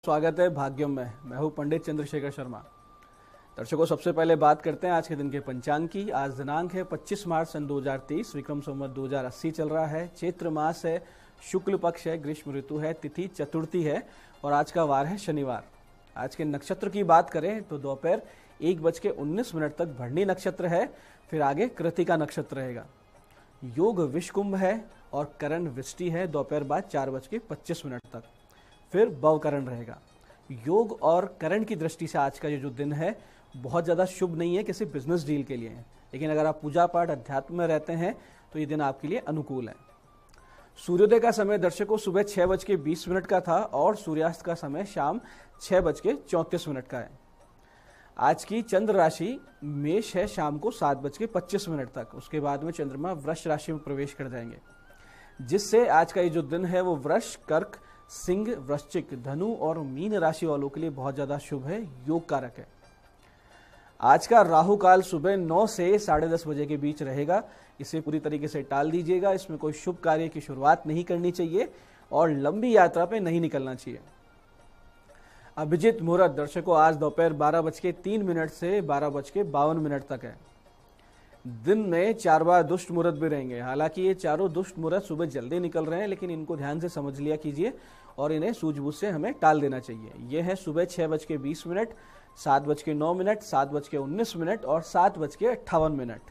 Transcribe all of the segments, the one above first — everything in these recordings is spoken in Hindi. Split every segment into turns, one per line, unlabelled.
स्वागत है भाग्यम में। मैं हूं पंडित चंद्रशेखर शर्मा। दर्शकों, सबसे पहले बात करते हैं आज के दिन के पंचांग की। आज दिनांक है 25 मार्च सन 2030, विक्रम संवत 2080 चल रहा है। चैत्र मास है, शुक्ल पक्ष है, ग्रीष्म ऋतु है, तिथि चतुर्थी है और आज का वार है शनिवार। आज के नक्षत्र की बात करें तो दोपहर 1:19 तक भरणी नक्षत्र है, फिर आगे कृतिका नक्षत्र रहेगा। योग विषकुंभ है और करण विष्टि है दोपहर बाद 4:25 तक, फिर भवकरण रहेगा। योग और करण की दृष्टि से आज का ये जो दिन है बहुत ज़्यादा शुभ नहीं है किसी बिजनेस डील के लिए, लेकिन अगर आप पूजा पाठ अध्यात्म में रहते हैं तो ये दिन आपके लिए अनुकूल है। सूर्योदय का समय दर्शकों सुबह 6:20 का था और सूर्यास्त का समय शाम 6:34 का है। आज की चंद्र राशि मेष है शाम को 7:25 तक। उसके बाद में चंद्रमा वृष राशि में प्रवेश कर जाएंगे, जिससे आज का ये जो दिन है वो वृष, कर्क, सिंह, वृश्चिक, धनु और मीन राशि वालों के लिए बहुत ज्यादा शुभ है, योग कारक है। आज का राहु काल सुबह 9 से 10:30 बजे के बीच रहेगा। इसे पूरी तरीके से टाल दीजिएगा। इसमें कोई शुभ कार्य की शुरुआत नहीं करनी चाहिए और लंबी यात्रा पे नहीं निकलना चाहिए। अभिजीत मुहूर्त दर्शकों आज दोपहर 12:03 से 12:52 तक है। दिन में 4 बार दुष्ट मुहूर्त भी रहेंगे। हालांकि ये चारों दुष्ट मुहूर्त सुबह जल्दी निकल रहे हैं, लेकिन इनको ध्यान से समझ लिया कीजिए और इन्हें सूझबूझ से हमें टाल देना चाहिए। ये है सुबह 6:20, 7:09, 7:19 और 7:58।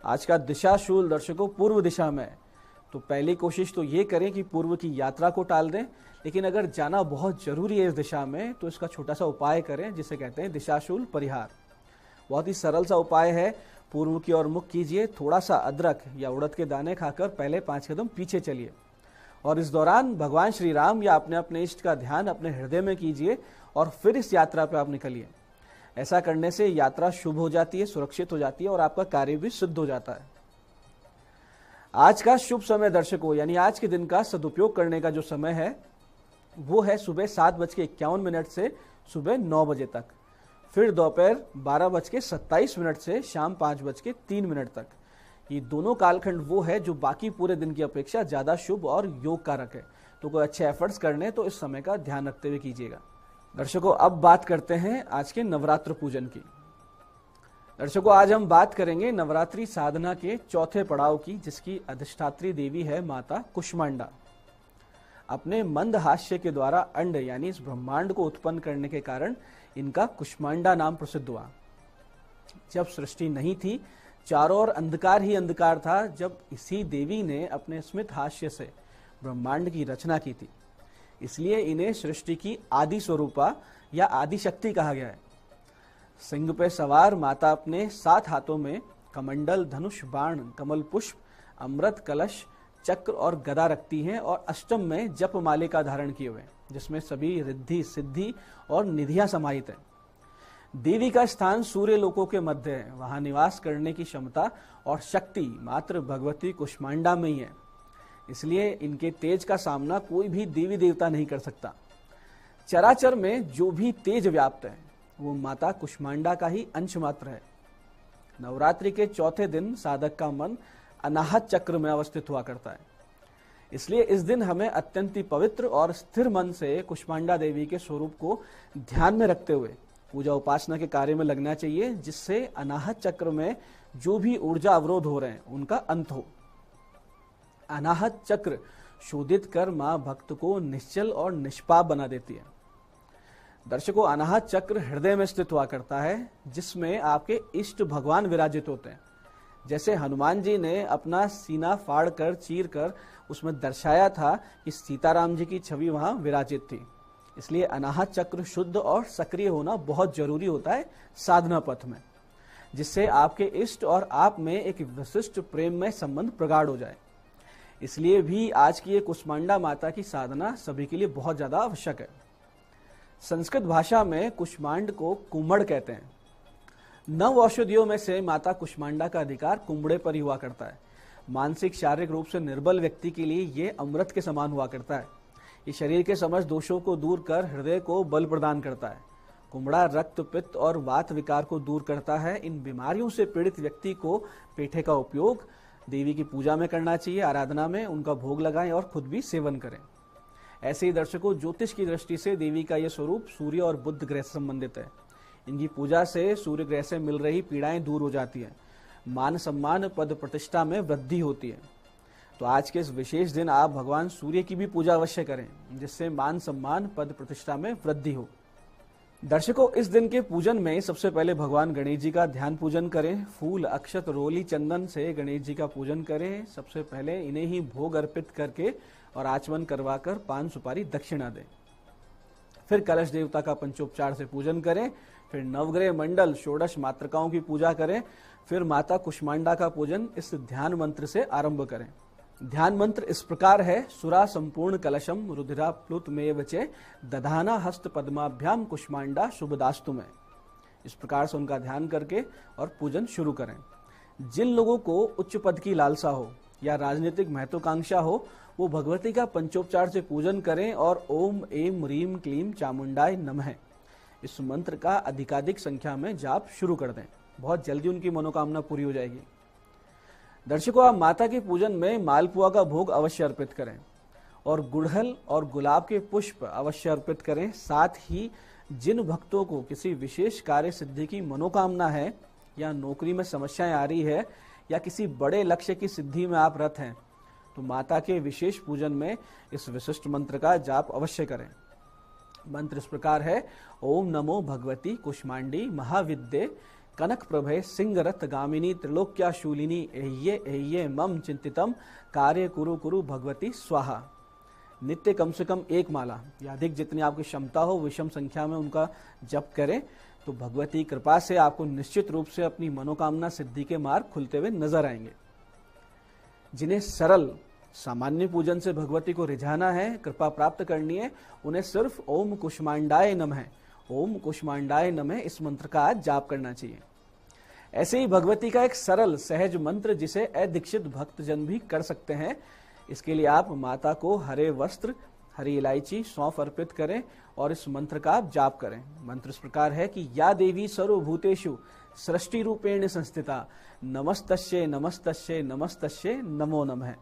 आज का दिशाशूल दर्शकों पूर्व दिशा में है, तो पहली कोशिश तो ये करें कि पूर्व की यात्रा को टाल दें, लेकिन अगर जाना बहुत जरूरी है इस दिशा में तो इसका छोटा सा उपाय करें, जिसे कहते हैं दिशाशूल परिहार। बहुत ही सरल सा उपाय है। पूर्व की ओर मुख कीजिए, थोड़ा सा अदरक या उड़द के दाने खाकर पहले 5 कदम पीछे चलिए और इस दौरान भगवान श्री राम या अपने इष्ट का ध्यान अपने हृदय में कीजिए और फिर इस यात्रा पे आप निकलिए। ऐसा करने से यात्रा शुभ हो जाती है, सुरक्षित हो जाती है और आपका कार्य भी सिद्ध हो जाता है। आज का शुभ समय दर्शकों, यानी आज के दिन का सदुपयोग करने का जो समय है वो है सुबह 7:51 से सुबह 9 बजे तक, फिर दोपहर 12:27 से शाम 5:03 तक। ये दोनों कालखंड वो है जो बाकी पूरे दिन की अपेक्षा ज्यादा शुभ और योग कारक है, तो कोई अच्छे एफर्ट्स करने तो इस समय का ध्यान रखते हुए कीजिएगा। दर्शकों, अब बात करते हैं आज के नवरात्र पूजन की। दर्शकों, आज हम बात करेंगे नवरात्रि साधना के चौथे पड़ाव की, जिसकी अधिष्ठात्री देवी है माता कुष्मांडा। अपने मंद हास्य के द्वारा अंड यानी इस ब्रह्मांड को उत्पन्न करने के कारण इनका कुष्मांडा नाम प्रसिद्ध हुआ। जब सृष्टि नहीं थी, चारों ओर अंधकार ही अंधकार था, जब इसी देवी ने अपने स्मित हास्य से ब्रह्मांड की रचना की थी। इसलिए इन्हें सृष्टि की आदि स्वरूपा या आदि शक्ति कहा गया है। सिंह पे सवार माता अपने 7 हाथों में कमंडल, धनुष, बाण, कमल पुष्प, अमृत कलश, चक्र और गदा रखती हैं और अष्टम में जप मालिका धारण किए हुए, जिसमें सभी रिद्धि, सिद्धि और निधियां समाहित है। देवी का स्थान सूर्य लोकों के मध्य है। वहां निवास करने की क्षमता और शक्ति मात्र भगवती कुष्मांडा में ही है। इसलिए इनके तेज का सामना कोई भी देवी देवता नहीं कर सकता। चराचर में जो भी तेज व्याप्त है वो माता कुष्मांडा का ही अंश मात्र है। नवरात्रि के चौथे दिन साधक का मन अनाहत चक्र में अवस्थित हुआ करता है। इसलिए इस दिन हमें अत्यंत पवित्र और स्थिर मन से कुष्मांडा देवी के स्वरूप को ध्यान में रखते हुए पूजा उपासना के कार्य में लगना चाहिए, जिससे अनाहत चक्र में जो भी ऊर्जा अवरोध हो रहे हैं उनका अंत हो। अनाहत चक्र शोधित कर मां भक्त को निश्चल और निष्पाप बना देती है। दर्शकों, अनाहत चक्र हृदय में स्थित हुआ करता है, जिसमें आपके इष्ट भगवान विराजित होते हैं। जैसे हनुमान जी ने अपना सीना फाड़ कर, चीर कर उसमें दर्शाया था कि सीताराम जी की छवि वहां विराजित थी। इसलिए अनाहत चक्र शुद्ध और सक्रिय होना बहुत जरूरी होता है साधना पथ में, जिससे आपके इष्ट और आप में एक विशिष्ट प्रेम में संबंध प्रगाढ़ हो जाए। इसलिए भी आज की ये कुष्मांडा माता की साधना सभी के लिए बहुत ज्यादा आवश्यक है। संस्कृत भाषा में कुष्मांड को कुम्हड़ कहते हैं। 9 औषधियों में से माता कुष्मांडा का अधिकार कुम्हड़े पर ही हुआ करता है। मानसिक शारीरिक रूप से निर्बल व्यक्ति के लिए ये अमृत के समान हुआ करता है। ये शरीर के समस्त दोषों को दूर कर हृदय को बल प्रदान करता है। कुम्हड़ा रक्त, पित्त और वात विकार को दूर करता है। इन बीमारियों से पीड़ित व्यक्ति को पेठे का उपयोग देवी की पूजा में करना चाहिए, आराधना में उनका भोग लगाएं और खुद भी सेवन करें। ऐसे ही दर्शकों, ज्योतिष की दृष्टि से देवी का यह स्वरूप सूर्य और बुध ग्रह से संबंधित है। इनकी पूजा से सूर्य ग्रह से मिल रही पीड़ाएं दूर हो जाती हैं, मान सम्मान पद प्रतिष्ठा में वृद्धि होती है। तो आज के इस विशेष दिन आप भगवान सूर्य की भी पूजा अवश्य करें, जिससे मान सम्मान पद प्रतिष्ठा में वृद्धि हो। दर्शकों, इस दिन के पूजन में सबसे पहले भगवान गणेश जी का ध्यान पूजन करें। फूल, अक्षत, रोली, चंदन से गणेश जी का पूजन करें। सबसे पहले इन्हें ही भोग अर्पित करके और आचमन करवाकर पान सुपारी दक्षिणा दें। फिर कलश देवता का पंचोपचार से पूजन करें। फिर नवग्रह मंडल षोडश मातृकाओं की पूजा करें। फिर माता कुष्मांडा का पूजन इस ध्यान मंत्र से आरंभ करें। ध्यान मंत्र इस प्रकार है: सुरा संपूर्ण कलशम रुधिरा प्लुत में वचे दधाना हस्त पद्माभ्याम कुष्मांडा शुभदास्तु में। इस प्रकार से उनका ध्यान करके और पूजन शुरू करें। जिन लोगों को उच्च पद की लालसा हो या राजनीतिक महत्वाकांक्षा हो, वो भगवती का पंचोपचार से पूजन करें और ओम एम रीम क्लीम चामुंडाय नमः इस मंत्र का अधिकाधिक संख्या में जाप शुरू कर दें। बहुत जल्दी उनकी मनोकामना पूरी हो जाएगी। दर्शकों, आप माता के पूजन में मालपुआ का भोग अवश्य अर्पित करें और गुड़हल और गुलाब के पुष्प अवश्य अर्पित करें। साथ ही जिन भक्तों को किसी विशेष कार्य सिद्धि की मनोकामना है, या नौकरी में समस्याएं आ रही है, या किसी बड़े लक्ष्य की सिद्धि में आप रत हैं, तो माता के विशेष पूजन में इस विशिष्ट मंत्र का जाप अवश्य करें। मंत्र इस प्रकार है: ओम नमो भगवती कुष्मांडी महाविद्ये कनक प्रभे सिंहरथ गामिनी त्रिलोक्या शूलिनी एह्ये एह्ये मम चिंतितम कार्य कुरु कुरु भगवती स्वाहा। नित्य कम से कम एक माला या अधिक जितनी आपकी क्षमता हो विषम संख्या में उनका जप करें, तो भगवती कृपा से आपको निश्चित रूप से अपनी मनोकामना सिद्धि के मार्ग खुलते हुए नजर आएंगे। जिन्हें सरल सामान्य पूजन से भगवती को रिझाना है, कृपा प्राप्त करनी है, उन्हें सिर्फ ओम कुष्मांडाय नमः ओम कुष्मांडाय नमः इस मंत्र का आज जाप करना चाहिए। ऐसे ही भगवती का एक सरल सहज मंत्र जिसे अदीक्षित भक्तजन भी कर सकते हैं। इसके लिए आप माता को हरे वस्त्र, हरी इलायची, सौंफ अर्पित करें और इस मंत्र का आप जाप करें। मंत्र इस प्रकार है कि या देवी सर्वभूतेषु सृष्टि रूपेण संस्थिता नमस्तस्ये नमस्तस्ये नमस्तस्ये नमो नमः।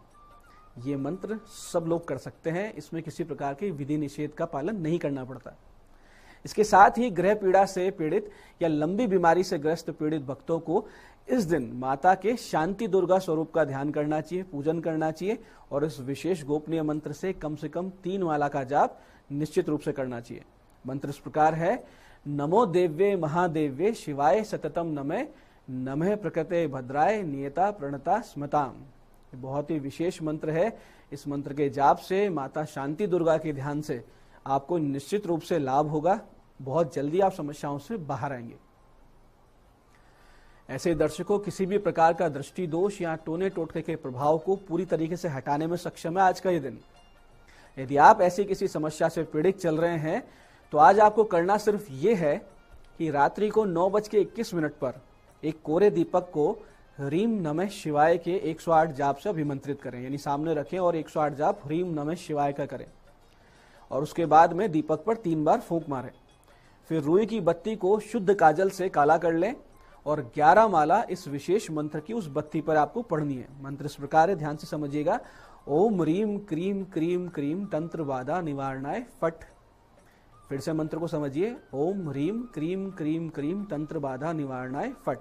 ये मंत्र सब लोग कर सकते हैं, इसमें किसी प्रकार के विधि निषेध का पालन नहीं करना पड़ता। इसके साथ ही ग्रह पीड़ा से पीड़ित या लंबी बीमारी से ग्रस्त पीड़ित भक्तों को इस दिन माता के शांति दुर्गा स्वरूप का ध्यान करना चाहिए, पूजन करना चाहिए और इस विशेष गोपनीय मंत्र से कम 3 माला का जाप निश्चित रूप से करना चाहिए। मंत्र इस प्रकार है: नमो देव्ये महादेव्ये शिवाय सततम नमः नमः प्रकृते भद्राय नियता प्रणता स्मताम। बहुत ही विशेष मंत्र है। इस मंत्र के जाप से माता शांति दुर्गा के ध्यान से आपको निश्चित रूप से लाभ होगा। बहुत जल्दी आप समस्याओं से बाहर आएंगे। ऐसे दर्शकों, किसी भी प्रकार का दृष्टि दोष या टोने टोटके के प्रभाव को पूरी तरीके से हटाने में सक्षम है आज का ये दिन। यदि आप ऐसी किसी समस्या से पीड़ित चल रहे हैं, तो आज आपको करना सिर्फ ये है कि रात्रि को 9:21 पर एक कोरे दीपक को ह्रीम नमः शिवाय के 108 जाप से अभिमंत्रित करें, यानी सामने रखें और 108 जाप ह्रीम नमः शिवाय का करें और उसके बाद में दीपक पर 3 बार फूंक मारें। फिर रुई की बत्ती को शुद्ध काजल से काला कर लें और 11 माला इस विशेष मंत्र की उस बत्ती पर आपको पढ़नी है। मंत्र इस प्रकार है, ध्यान से समझिएगा: ओम रीम क्रीम क्रीम क्रीम तंत्र बाधा निवारणाय फट। फिर से मंत्र को समझिए: ओम रीम क्रीम क्रीम क्रीम तंत्र बाधा निवारणाय फट।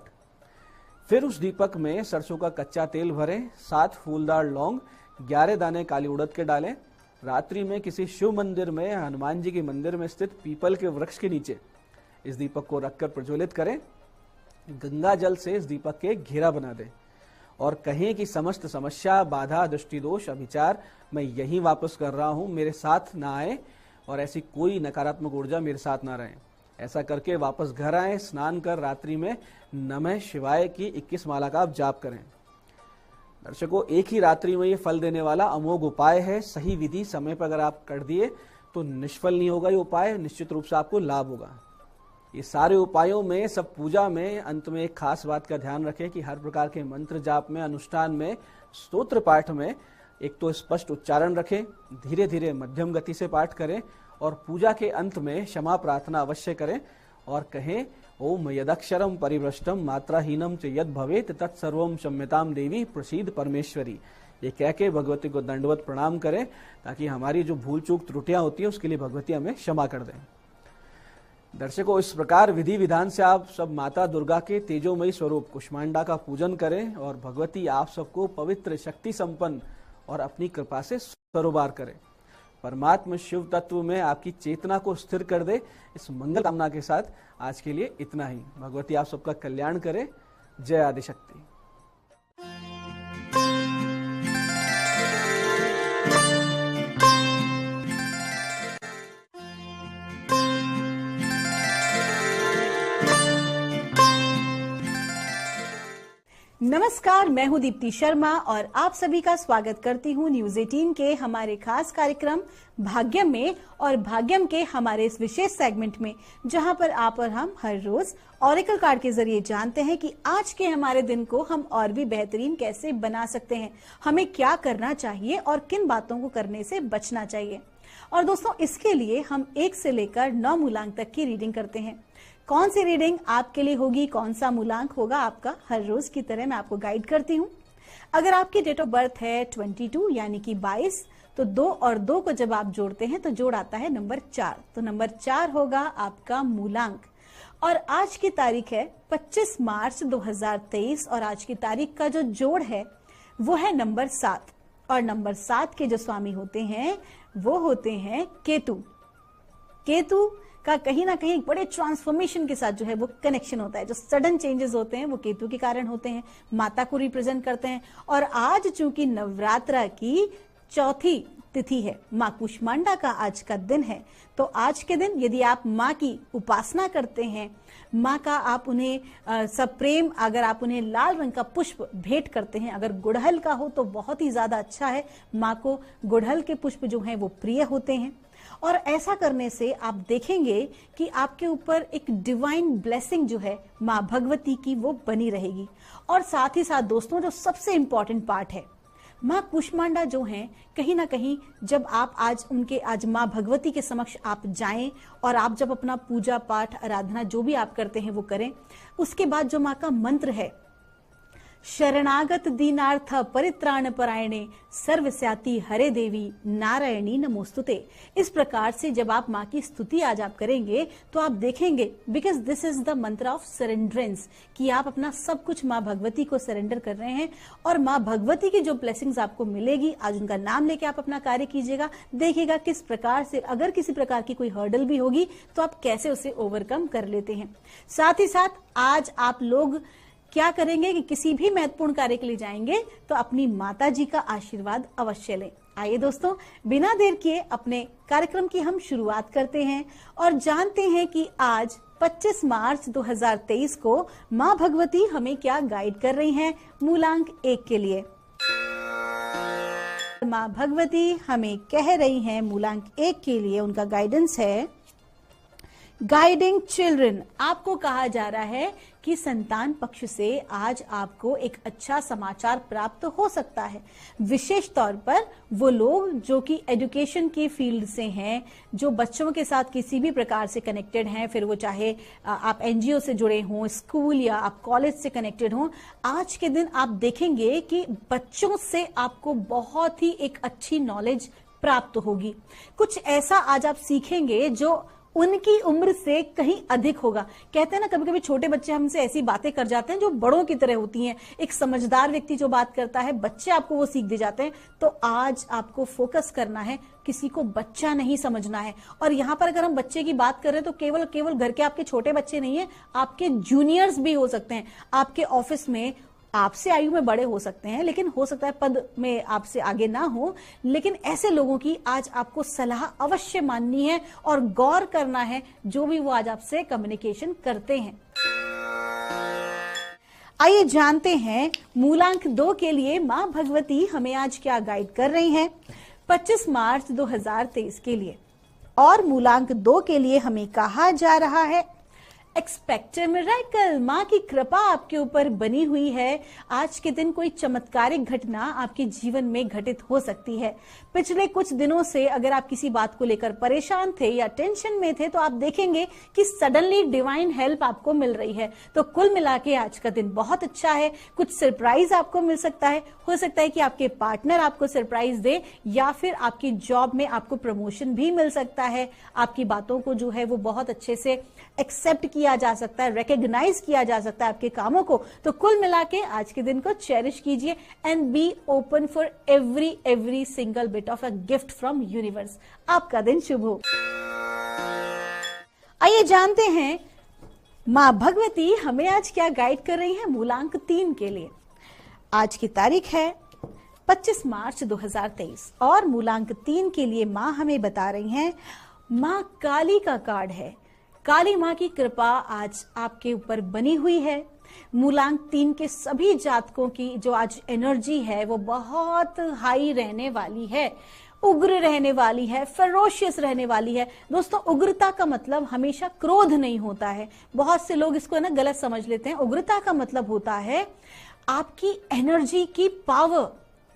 फिर उस दीपक में सरसों का कच्चा तेल भरें, 7 फूलदार लौंग, 11 दाने काली उड़द के डालें। रात्रि में किसी शिव मंदिर में, हनुमान जी के मंदिर में स्थित पीपल के वृक्ष के नीचे इस दीपक को रखकर प्रज्वलित करें। गंगा जल से इस दीपक के घेरा बना दें और कहें कि समस्त समस्या, बाधा, दृष्टि दोष, अभिचार मैं यहीं वापस कर रहा हूं, मेरे साथ ना आए और ऐसी कोई नकारात्मक ऊर्जा मेरे साथ ना रहे। ऐसा करके वापस घर आए, स्नान कर रात्रि में नमः शिवाय की 21 माला का आप जाप करें। दर्शकों, एक ही रात्रि में ये फल देने वाला अमोघ उपाय है। सही विधि समय पर अगर आप कर दिए तो निष्फल नहीं होगा ये उपाय, निश्चित रूप से आपको लाभ होगा। ये सारे उपायों में, सब पूजा में अंत में एक खास बात का ध्यान रखें कि हर प्रकार के मंत्र जाप में, अनुष्ठान में, स्तोत्र पाठ में एक तो स्पष्ट उच्चारण रखें, धीरे धीरे मध्यम गति से पाठ करें और पूजा के अंत में क्षमा प्रार्थना अवश्य करें और कहें: ओम यदक्षरम परिभ्रष्टम मात्राहीनम च यद भवेत तत्सर्वम क्षम्यताम देवी प्रसीद परमेश्वरी। ये कह के भगवती को दंडवत प्रणाम करें ताकि हमारी जो भूल चूक त्रुटियां होती है उसके लिए भगवती हमें क्षमा कर दें। दर्शकों, इस प्रकार विधि विधान से आप सब माता दुर्गा के तेजोमयी स्वरूप कुष्मांडा का पूजन करें और भगवती आप सबको पवित्र, शक्ति संपन्न और अपनी कृपा से सरोबार करें। परमात्मा शिव तत्व में आपकी चेतना को स्थिर कर दे। इस मंगल कामना के साथ आज के लिए इतना ही। भगवती आप सबका कल्याण करे। जय आदिशक्ति।
नमस्कार, मैं हूं दीप्ति शर्मा और आप सभी का स्वागत करती हूं न्यूज 18 के हमारे खास कार्यक्रम भाग्यम में और भाग्यम के हमारे इस विशेष सेगमेंट में, जहां पर आप और हम हर रोज ऑरेकल कार्ड के जरिए जानते हैं कि आज के हमारे दिन को हम और भी बेहतरीन कैसे बना सकते हैं, हमें क्या करना चाहिए और किन बातों को करने से बचना चाहिए। और दोस्तों, इसके लिए हम 1 से लेकर 9 मूलांक तक की रीडिंग करते हैं। कौन सी रीडिंग आपके लिए होगी, कौन सा मूलांक होगा आपका, हर रोज की तरह मैं आपको गाइड करती हूँ। अगर आपकी डेट ऑफ बर्थ है 22 यानी कि 22, तो 2 और 2 को जब आप जोड़ते हैं तो जोड़ आता है नंबर 4। तो नंबर 4 होगा आपका मूलांक। और आज की तारीख है 25 मार्च 2023 और आज की तारीख का जो जोड़ है वो है नंबर 7। और नंबर 7 के जो स्वामी होते हैं वो होते हैं केतु। केतु का कहीं ना कहीं बड़े ट्रांसफॉर्मेशन के साथ जो है वो कनेक्शन होता है। जो सडन चेंजेस होते हैं वो केतु के कारण होते हैं, माता को रिप्रेजेंट करते हैं। और आज चूंकि नवरात्रा की चौथी तिथि है, माँ कुष्मांडा का आज का दिन है, तो आज के दिन यदि आप माँ की उपासना करते हैं, माँ का आप उन्हें सप्रेम, अगर आप उन्हें लाल रंग का पुष्प भेंट करते हैं, अगर गुड़हल का हो तो बहुत ही ज्यादा अच्छा है। माँ को गुड़हल के पुष्प जो हैं वो प्रिय होते हैं। और ऐसा करने से आप देखेंगे कि आपके ऊपर एक डिवाइन ब्लेसिंग जो है माँ भगवती की वो बनी रहेगी। और साथ ही साथ दोस्तों, जो सबसे इंपॉर्टेंट पार्ट है, माँ कुष्मांडा जो हैं, कहीं ना कहीं जब आप आज माँ भगवती के समक्ष आप जाएं और आप जब अपना पूजा पाठ आराधना जो भी आप करते हैं वो करें, उसके बाद जो माँ का मंत्र है, शरणागत दीनार्थ परित्राण परायणे सर्वस्याति हरे देवी नारायणी नमोस्तुते, इस प्रकार से जब आप माँ की स्तुति आज आप करेंगे तो आप देखेंगे, बिकॉज दिस इज द मंत्र ऑफ सरेंड्रेंस, कि आप अपना सब कुछ माँ भगवती को सरेंडर कर रहे हैं। और माँ भगवती की जो ब्लेसिंग्स आपको मिलेगी, आज उनका नाम लेके आप अपना कार्य कीजिएगा, देखिएगा किस प्रकार से, अगर किसी प्रकार की कोई हर्डल भी होगी तो आप कैसे उसे ओवरकम कर लेते हैं। साथ ही साथ आज आप लोग क्या करेंगे कि किसी भी महत्वपूर्ण कार्य के लिए जाएंगे तो अपनी माता जी का आशीर्वाद अवश्य लें। आइए दोस्तों, बिना देर किए अपने कार्यक्रम की हम शुरुआत करते हैं और जानते हैं कि आज 25 मार्च 2023 को माँ भगवती हमें क्या गाइड कर रही हैं मूलांक 1 के लिए। माँ भगवती हमें कह रही हैं मूलांक 1 के लिए, उनका गाइडेंस है गाइडिंग चिल्ड्रन। आपको कहा जा रहा है कि संतान पक्ष से आज आपको एक अच्छा समाचार प्राप्त हो सकता है। विशेष तौर पर वो लोग जो कि एजुकेशन की फील्ड से हैं, जो बच्चों के साथ किसी भी प्रकार से कनेक्टेड हैं, फिर वो चाहे आप एनजीओ से जुड़े हों, स्कूल या आप कॉलेज से कनेक्टेड हों, आज के दिन आप देखेंगे कि बच्चों से आपको बहुत ही एक अच्छी नॉलेज प्राप्त होगी। कुछ ऐसा आज आप सीखेंगे जो उनकी उम्र से कहीं अधिक होगा। कहते हैं ना, कभी कभी छोटे बच्चे हमसे ऐसी बातें कर जाते हैं जो बड़ों की तरह होती हैं। एक समझदार व्यक्ति जो बात करता है, बच्चे आपको वो सीख दे जाते हैं। तो आज आपको फोकस करना है, किसी को बच्चा नहीं समझना है। और यहाँ पर अगर हम बच्चे की बात कर रहे हैं तो केवल घर के आपके छोटे बच्चे नहीं है, आपके जूनियर्स भी हो सकते हैं। आपके ऑफिस में आपसे आयु में बड़े हो सकते हैं, लेकिन हो सकता है पद में आपसे आगे ना हो, लेकिन ऐसे लोगों की आज आपको सलाह अवश्य माननी है और गौर करना है जो भी वो आज आपसे कम्युनिकेशन करते हैं। आइए जानते हैं मूलांक 2 के लिए माँ भगवती हमें आज क्या गाइड कर रही हैं 25 मार्च 2023 के लिए। और मूलांक 2 के लिए हमें कहा जा रहा है एक्सपेक्टेड मिरेकल, माँ की कृपा आपके ऊपर बनी हुई है। आज के दिन कोई चमत्कारिक घटना आपके जीवन में घटित हो सकती है। पिछले कुछ दिनों से अगर आप किसी बात को लेकर परेशान थे या टेंशन में थे, तो आप देखेंगे कि सडनली डिवाइन हेल्प आपको मिल रही है। तो कुल मिला के आज का दिन बहुत अच्छा है। कुछ सरप्राइज आपको मिल सकता है। हो सकता है कि आपके पार्टनर आपको सरप्राइज दे, या फिर आपकी जॉब में आपको प्रमोशन भी मिल सकता है। आपकी बातों को जो है वो बहुत अच्छे से एक्सेप्ट किया जा सकता है, रिकॉग्नाइज किया जा सकता है आपके कामों को। तो कुल मिला के आज के दिन को चेरिश कीजिए and be open for every single bit of a gift from universe. आपका दिन शुभ हो। आइए जानते हैं माँ भगवती हमें आज क्या गाइड कर रही है मूलांक 3 के लिए। आज की तारीख है 25 मार्च 2023 और मूलांक 3 के लिए माँ हमें बता रही हैं, माँ काली का कार्ड है। काली माँ की कृपा आज आपके ऊपर बनी हुई है। मूलांक 3 के सभी जातकों की जो आज एनर्जी है वो बहुत हाई रहने वाली है, उग्र रहने वाली है, फेरोशियस रहने वाली है। दोस्तों, उग्रता का मतलब हमेशा क्रोध नहीं होता है। बहुत से लोग इसको ना गलत समझ लेते हैं। उग्रता का मतलब होता है आपकी एनर्जी की पावर,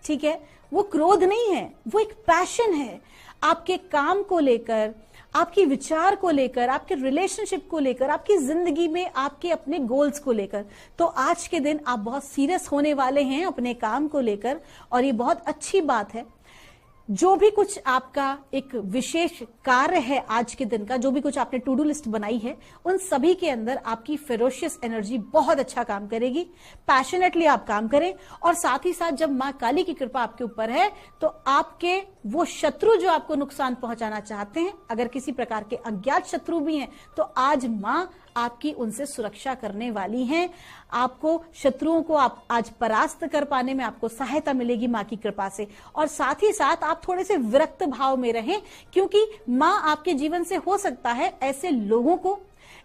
ठीक है। वो क्रोध नहीं है, वो एक पैशन है आपके काम को लेकर, आपके विचार को लेकर, आपके रिलेशनशिप को लेकर, आपकी जिंदगी में आपके अपने गोल्स को लेकर। तो आज के दिन आप बहुत सीरियस होने वाले हैं अपने काम को लेकर, और ये बहुत अच्छी बात है। जो भी कुछ आपका एक विशेष कार्य है आज के दिन का, जो भी कुछ आपने टू डू लिस्ट बनाई है, उन सभी के अंदर आपकी फेरोशियस एनर्जी बहुत अच्छा काम करेगी। पैशनेटली आप काम करें, और साथ ही साथ जब माँ काली की कृपा आपके ऊपर है तो आपके वो शत्रु जो आपको नुकसान पहुंचाना चाहते हैं, अगर किसी प्रकार के अज्ञात शत्रु भी हैं, तो आज माँ आपकी उनसे सुरक्षा करने वाली हैं। आपको शत्रुओं को आप आज परास्त कर पाने में आपको सहायता मिलेगी माँ की कृपा से। और साथ ही साथ आप थोड़े से विरक्त भाव में रहें, क्योंकि माँ आपके जीवन से हो सकता है ऐसे लोगों को,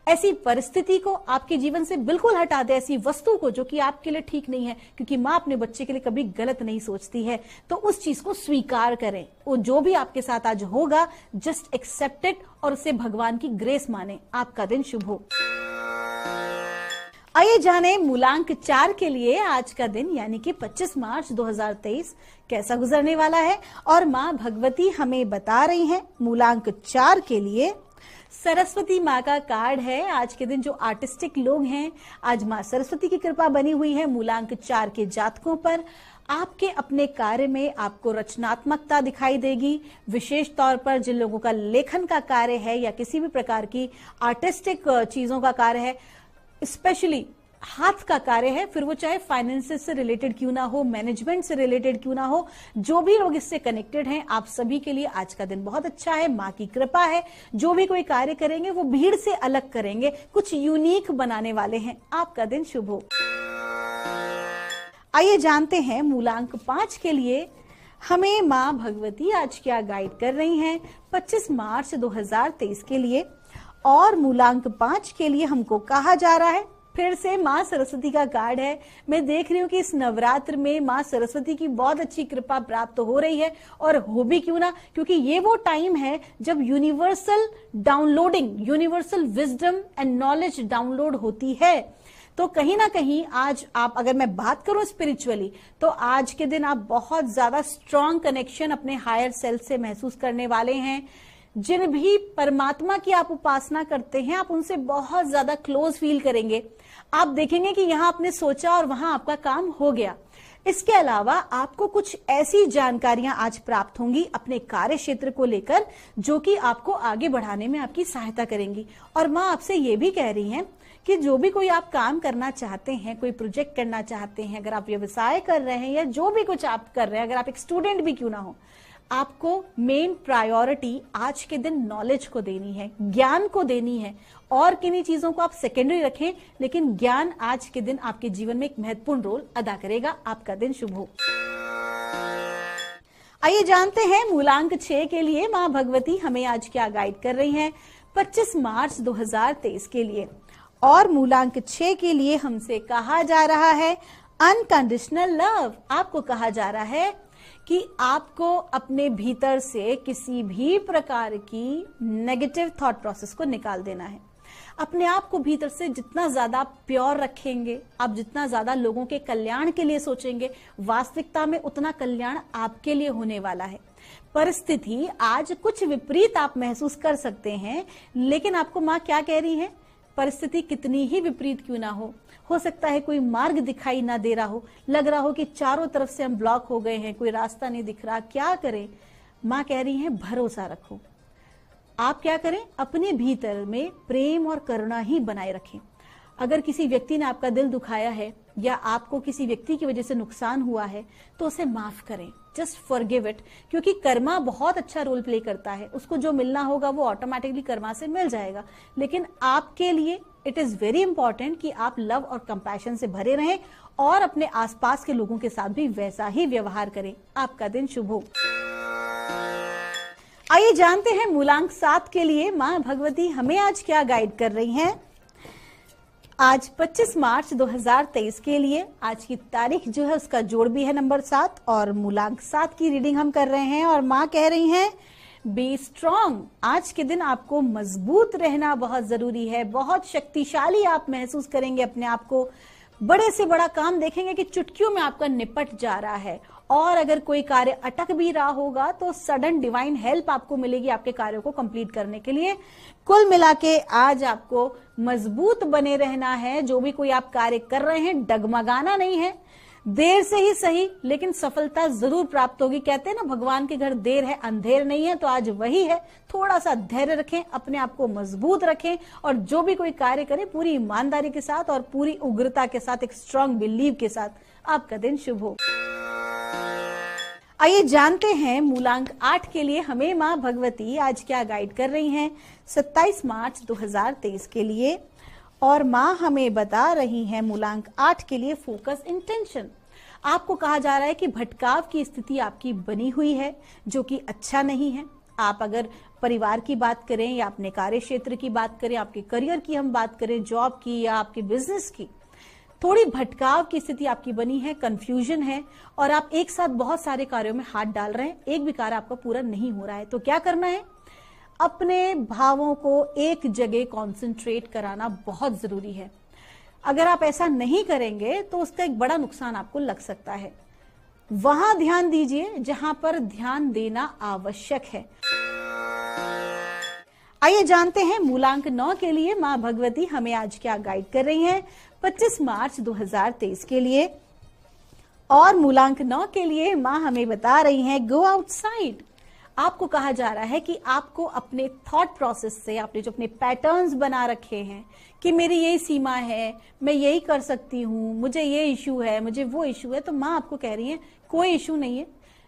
ऐसी परिस्थिति को आपके जीवन से बिल्कुल हटा दे, ऐसी वस्तु को जो कि आपके लिए ठीक नहीं है, क्योंकि माँ अपने बच्चे के लिए कभी गलत नहीं सोचती है। तो उस चीज को स्वीकार करें। वो जो भी आपके साथ आज होगा, जस्ट एक्सेप्ट इट और उसे भगवान की ग्रेस माने। आपका दिन शुभ हो। आइए जाने मूलांक 4 के लिए आज का दिन यानी कि 25 मार्च 2023 कैसा गुजरने वाला है। और माँ भगवती हमें बता रही हैं मूलांक 4 के लिए सरस्वती माँ का कार्ड है। आज के दिन जो आर्टिस्टिक लोग हैं, आज माँ सरस्वती की कृपा बनी हुई है मूलांक 4 के जातकों पर। आपके अपने कार्य में आपको रचनात्मकता दिखाई देगी। विशेष तौर पर जिन लोगों का लेखन का कार्य है या किसी भी प्रकार की आर्टिस्टिक चीजों का कार्य है, स्पेशली हाथ का कार्य है, फिर वो चाहे फाइनेंसेस से रिलेटेड क्यों ना हो, मैनेजमेंट से रिलेटेड क्यों ना हो, जो भी लोग इससे कनेक्टेड हैं, आप सभी के लिए आज का दिन बहुत अच्छा है। माँ की कृपा है। जो भी कोई कार्य करेंगे वो भीड़ से अलग करेंगे, कुछ यूनिक बनाने वाले हैं। आपका दिन शुभ हो। आइए जानते हैं मूलांक 5 के लिए हमें माँ भगवती आज क्या गाइड कर रही हैं 25 मार्च 2023 के लिए। और मूलांक 5 के लिए हमको कहा जा रहा है, फिर से माँ सरस्वती का कार्ड है। मैं देख रही हूँ कि इस नवरात्र में माँ सरस्वती की बहुत अच्छी कृपा प्राप्त हो रही है, और हो भी क्यों ना, क्योंकि ये वो टाइम है जब universal downloading, universal wisdom and knowledge download होती है। तो कहीं ना कहीं आज आप, अगर मैं बात करूं स्पिरिचुअली, तो आज के दिन आप बहुत ज्यादा स्ट्रॉन्ग कनेक्शन अपने हायर सेल्फ से महसूस करने वाले हैं। जिन भी परमात्मा की आप उपासना करते हैं, आप उनसे बहुत ज्यादा क्लोज फील करेंगे। आप देखेंगे कि यहां आपने सोचा और वहां आपका काम हो गया। इसके अलावा आपको कुछ ऐसी जानकारियां आज प्राप्त होंगी अपने कार्य क्षेत्र को लेकर, जो कि आपको आगे बढ़ाने में आपकी सहायता करेंगी। और माँ आपसे ये भी कह रही हैं कि जो भी कोई आप काम करना चाहते हैं, कोई प्रोजेक्ट करना चाहते हैं, अगर आप व्यवसाय कर रहे हैं या जो भी कुछ आप कर रहे हैं, अगर आप एक स्टूडेंट भी क्यों ना हो, आपको मेन प्रायोरिटी आज के दिन नॉलेज को देनी है, ज्ञान को देनी है। और किन्हीं चीजों को आप सेकेंडरी रखें, लेकिन ज्ञान आज के दिन आपके जीवन में एक महत्वपूर्ण रोल अदा करेगा। आपका दिन शुभ हो। आइए जानते हैं मूलांक 6 के लिए माँ भगवती हमें आज क्या गाइड कर रही हैं 25 मार्च 2023 के लिए। और मूलांक 6 के लिए हमसे कहा जा रहा है अनकंडीशनल लव। आपको कहा जा रहा है कि आपको अपने भीतर से किसी भी प्रकार की नेगेटिव थॉट प्रोसेस को निकाल देना है। अपने आप को भीतर से जितना ज्यादा प्योर रखेंगे, आप जितना ज्यादा लोगों के कल्याण के लिए सोचेंगे, वास्तविकता में उतना कल्याण आपके लिए होने वाला है। परिस्थिति आज कुछ विपरीत आप महसूस कर सकते हैं, लेकिन आपको माँ क्या कह रही है, परिस्थिति कितनी ही विपरीत क्यों ना हो सकता है कोई मार्ग दिखाई ना दे रहा हो, लग रहा हो कि चारों तरफ से हम ब्लॉक हो गए हैं, कोई रास्ता नहीं दिख रहा, क्या करें। माँ कह रही है भरोसा रखो। आप क्या करें, अपने भीतर में प्रेम और करुणा ही बनाए रखें। अगर किसी व्यक्ति ने आपका दिल दुखाया है या आपको किसी व्यक्ति की वजह से नुकसान हुआ है तो उसे माफ करें, जस्ट फॉरगिव इट, क्योंकि कर्मा बहुत अच्छा रोल प्ले करता है। उसको जो मिलना होगा वो ऑटोमेटिकली कर्मा से मिल जाएगा, लेकिन आपके लिए इट इज वेरी इंपॉर्टेंट कि आप लव और कंपैशन से भरे रहें और अपने आसपास के लोगों के साथ भी वैसा ही व्यवहार करें। आपका दिन शुभ हो। आइए जानते हैं मूलांक 7 के लिए माँ भगवती हमें आज क्या गाइड कर रही हैं। आज 25 मार्च 2023 के लिए आज की तारीख जो है उसका जोड़ भी है नंबर 7 और मूलांक 7 की रीडिंग हम कर रहे हैं। और माँ कह रही हैं बी स्ट्रॉन्ग। आज के दिन आपको मजबूत रहना बहुत जरूरी है, बहुत शक्तिशाली आप महसूस करेंगे अपने आप को। बड़े से बड़ा काम देखेंगे कि चुटकियों में आपका निपट जा रहा है, और अगर कोई कार्य अटक भी रहा होगा तो सडन डिवाइन हेल्प आपको मिलेगी आपके कार्यों को कंप्लीट करने के लिए। कुल मिला के आज आपको मजबूत बने रहना है। जो भी कोई आप कार्य कर रहे हैं, डगमगाना नहीं है, देर से ही सही लेकिन सफलता जरूर प्राप्त होगी। कहते हैं ना भगवान के घर देर है अंधेर नहीं है, तो आज वही है। थोड़ा सा धैर्य रखें, अपने आप को मजबूत रखें और जो भी कोई कार्य करें पूरी ईमानदारी के साथ और पूरी उग्रता के साथ, एक स्ट्रांग बिलीव के साथ। आपका दिन शुभ हो। आइए जानते हैं मूलांक 8 के लिए हमें माँ भगवती आज क्या गाइड कर रही हैं 27 मार्च 2023 के लिए। और माँ हमें बता रही हैं मूलांक 8 के लिए फोकस इंटेंशन। आपको कहा जा रहा है कि भटकाव की स्थिति आपकी बनी हुई है, जो कि अच्छा नहीं है। आप अगर परिवार की बात करें या अपने कार्य क्षेत्र की बात करें, आपके करियर की हम बात करें, जॉब की या आपके बिजनेस की, थोड़ी भटकाव की स्थिति आपकी बनी है, कंफ्यूजन है और आप एक साथ बहुत सारे कार्यों में हाथ डाल रहे हैं, एक भी कार्य आपका पूरा नहीं हो रहा है। तो क्या करना है, अपने भावों को एक जगह कंसंट्रेट कराना बहुत जरूरी है। अगर आप ऐसा नहीं करेंगे तो उसका एक बड़ा नुकसान आपको लग सकता है। वहां ध्यान दीजिए जहां पर ध्यान देना आवश्यक है। आइए जानते हैं मूलांक 9 के लिए माँ भगवती हमें आज क्या गाइड कर रही हैं 25 मार्च 2023 के लिए। और मूलांक 9 के लिए माँ हमें बता रही हैं गो आउटसाइड। आपको कहा जा रहा है कि आपको अपने थॉट प्रोसेस से, आपने जो अपने पैटर्न्स बना रखे हैं कि मेरी यही सीमा है, मैं यही कर सकती हूँ, मुझे ये इशू है, मुझे वो इशू है, तो माँ आपको कह रही है कोई इशू नहीं है,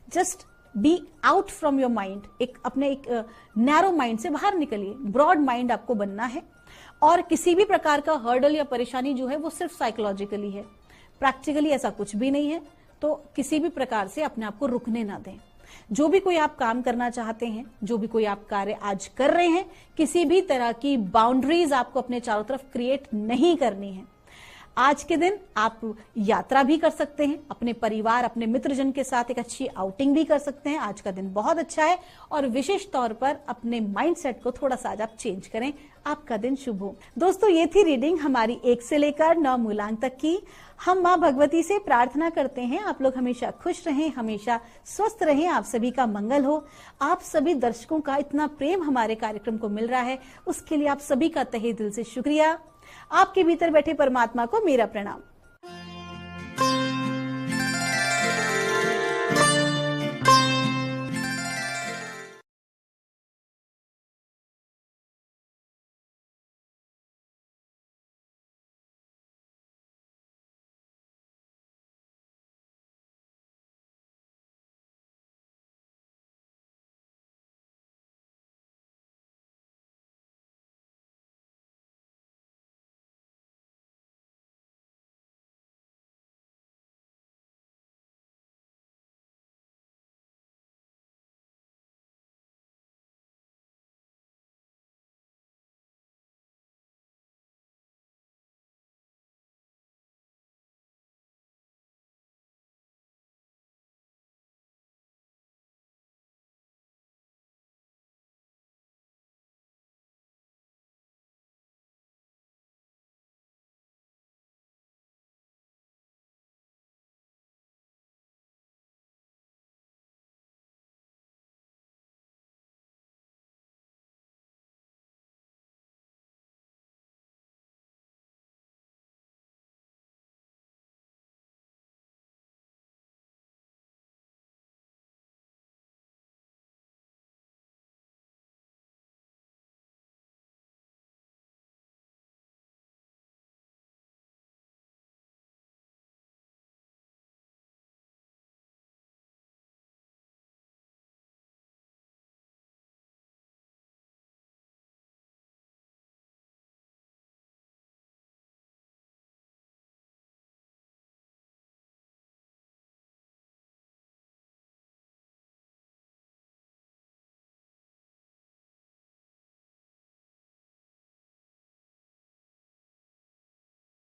just be out from your mind. अपने एक नैरो माइंड से बाहर निकलिए, ब्रॉड माइंड आपको बनना है। और किसी भी प्रकार का हर्डल या परेशानी जो है वो सिर्फ साइकोलॉजिकली है, प्रैक्टिकली ऐसा कुछ भी नहीं है। तो किसी भी प्रकार से अपने आप को रुकने ना दें। जो भी कोई आप काम करना चाहते हैं, जो भी कोई आप कार्य आज कर रहे हैं, किसी भी तरह की बाउंड्रीज आपको अपने चारों तरफ क्रिएट नहीं करनी है। आज के दिन आप यात्रा भी कर सकते हैं, अपने परिवार, अपने मित्रजन के साथ एक अच्छी आउटिंग भी कर सकते हैं। आज का दिन बहुत अच्छा है और विशेष तौर पर अपने माइंडसेट को थोड़ा सा आज आप चेंज करें। आपका दिन शुभ हो। दोस्तों, ये थी रीडिंग हमारी 1 से लेकर 9 मूलांक तक की। हम माँ भगवती से प्रार्थना करते हैं आप लोग हमेशा खुश रहें, हमेशा स्वस्थ रहें, आप सभी का मंगल हो। आप सभी दर्शकों का इतना प्रेम हमारे कार्यक्रम को मिल रहा है, उसके लिए आप सभी का तहे दिल से शुक्रिया। आपके भीतर बैठे परमात्मा को मेरा प्रणाम।